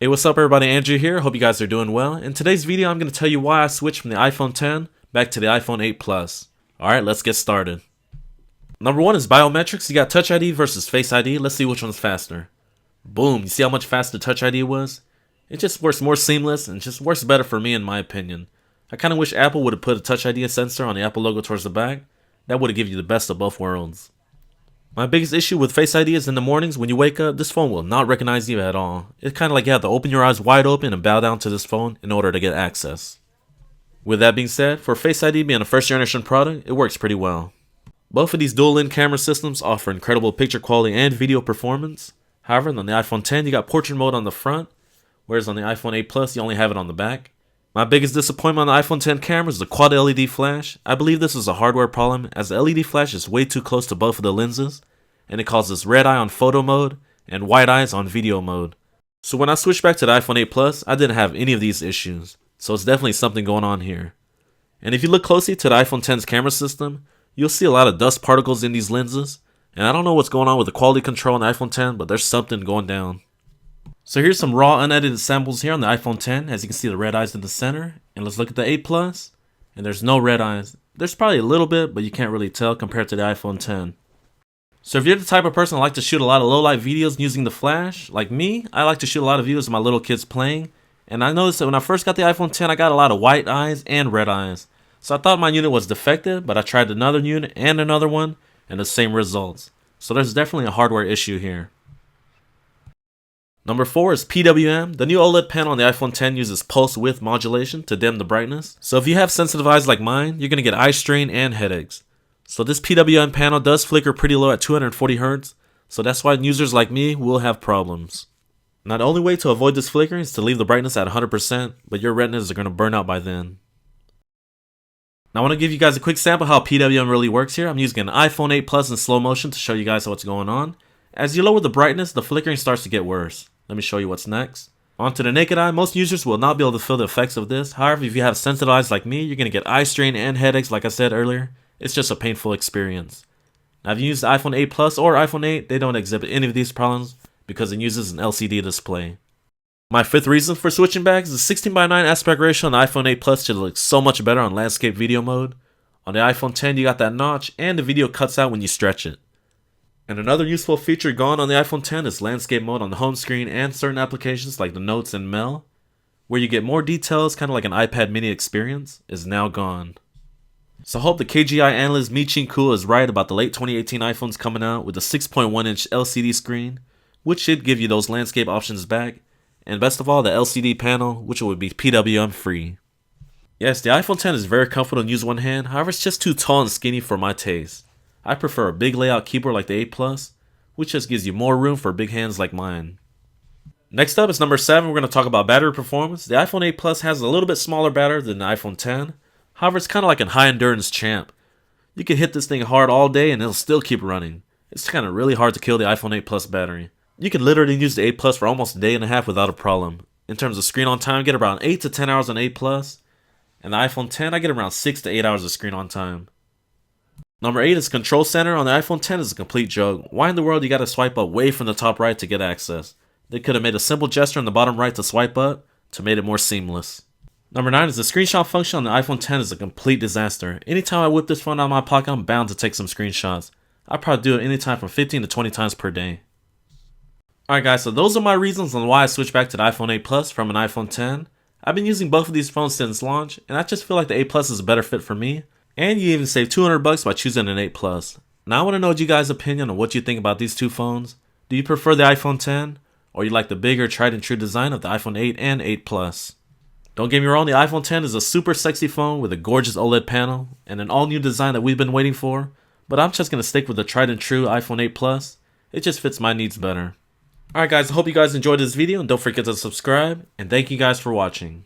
Hey, what's up everybody, Andrew here. Hope you guys are doing well. In today's video, I'm going to tell you why I switched from the iPhone 10 back to the iPhone 8 Plus. Alright, let's get started. Number 1 is Biometrics. You got Touch ID versus Face ID. Let's see which one's faster. Boom, you see how much faster Touch ID was? It just works more seamless and just works better for me in my opinion. I kind of wish Apple would have put a Touch ID sensor on the Apple logo towards the back. That would have given you the best of both worlds. My biggest issue with Face ID is in the mornings when you wake up, this phone will not recognize you at all. It's kind of like you have to open your eyes wide open and bow down to this phone in order to get access. With that being said, for Face ID being a first generation product, it works pretty well. Both of these dual-in camera systems offer incredible picture quality and video performance. However, on the iPhone 10 you got portrait mode on the front, whereas on the iPhone 8 Plus you only have it on the back. My biggest disappointment on the iPhone 10 camera is the quad LED flash. I believe this is a hardware problem as the LED flash is way too close to both of the lenses, and it causes red eye on photo mode and white eyes on video mode. So when I switched back to the iPhone 8 Plus, I didn't have any of these issues, so it's definitely something going on here. And if you look closely to the iPhone 10's camera system, you'll see a lot of dust particles in these lenses, and I don't know what's going on with the quality control on the iPhone 10, but there's something going down. So here's some raw unedited samples here on the iPhone 10. As you can see, the red eyes in the center. And let's look at the 8 Plus, and there's no red eyes. There's probably a little bit, but you can't really tell compared to the iPhone 10. So if you're the type of person that like to shoot a lot of low light videos using the flash, like me, I like to shoot a lot of videos of my little kids playing. And I noticed that when I first got the iPhone 10, I got a lot of white eyes and red eyes. So I thought my unit was defective, but I tried another unit and another one, and the same results. So there's definitely a hardware issue here. Number 4 is PWM. The new OLED panel on the iPhone 10 uses pulse width modulation to dim the brightness. So if you have sensitive eyes like mine, you're going to get eye strain and headaches. So this PWM panel does flicker pretty low at 240 Hz, so that's why users like me will have problems. Now the only way to avoid this flickering is to leave the brightness at 100%, but your retinas are going to burn out by then. Now I want to give you guys a quick sample how PWM really works here. I'm using an iPhone 8 Plus in slow motion to show you guys what's going on. As you lower the brightness, the flickering starts to get worse. Let me show you what's next. Onto the naked eye, most users will not be able to feel the effects of this. However, if you have sensitive eyes like me, you're going to get eye strain and headaches like I said earlier. It's just a painful experience. Now if you use the iPhone 8 Plus or iPhone 8, they don't exhibit any of these problems because it uses an LCD display. My fifth reason for switching back is the 16:9 aspect ratio on the iPhone 8 Plus should look so much better on landscape video mode. On the iPhone 10 you got that notch and the video cuts out when you stretch it. And another useful feature gone on the iPhone 10 is landscape mode on the home screen and certain applications like the Notes and Mail, where you get more details kind of like an iPad mini experience, is now gone. So I hope the KGI analyst Mi-Ching Kuo is right about the late 2018 iPhones coming out with a 6.1-inch LCD screen, which should give you those landscape options back, and best of all, the LCD panel, which would be PWM free. Yes, the iPhone 10 is very comfortable to use one hand, however it's just too tall and skinny for my taste. I prefer a big layout keyboard like the 8 Plus, which just gives you more room for big hands like mine. Next up is number 7, we're going to talk about battery performance. The iPhone 8 Plus has a little bit smaller battery than the iPhone 10. However, it's kind of like a high endurance champ. You can hit this thing hard all day and it'll still keep running. It's kind of really hard to kill the iPhone 8 Plus battery. You can literally use the 8 Plus for almost a day and a half without a problem. In terms of screen on time, I get around 8 to 10 hours on 8 Plus. And the iPhone 10, I get around 6 to 8 hours of screen on time. Number 8 is Control Center. On the iPhone 10 is a complete joke. Why in the world you gotta swipe up way from the top right to get access? They could have made a simple gesture in the bottom right to swipe up to make it more seamless. Number 9 is the screenshot function on the iPhone 10 is a complete disaster. Anytime I whip this phone out of my pocket, I'm bound to take some screenshots. I probably do it anytime from 15 to 20 times per day. Alright guys, so those are my reasons on why I switched back to the iPhone 8 Plus from an iPhone 10. I've been using both of these phones since launch, and I just feel like the 8 Plus is a better fit for me. And you even save $200 by choosing an 8 Plus. Now I want to know you guys' opinion on what you think about these two phones. Do you prefer the iPhone 10, or you like the bigger tried and true design of the iPhone 8 and 8 Plus? Don't get me wrong, the iPhone 10 is a super sexy phone with a gorgeous OLED panel and an all new design that we've been waiting for, but I'm just going to stick with the tried and true iPhone 8 Plus. It just fits my needs better. Alright guys, I hope you guys enjoyed this video and don't forget to subscribe, and thank you guys for watching.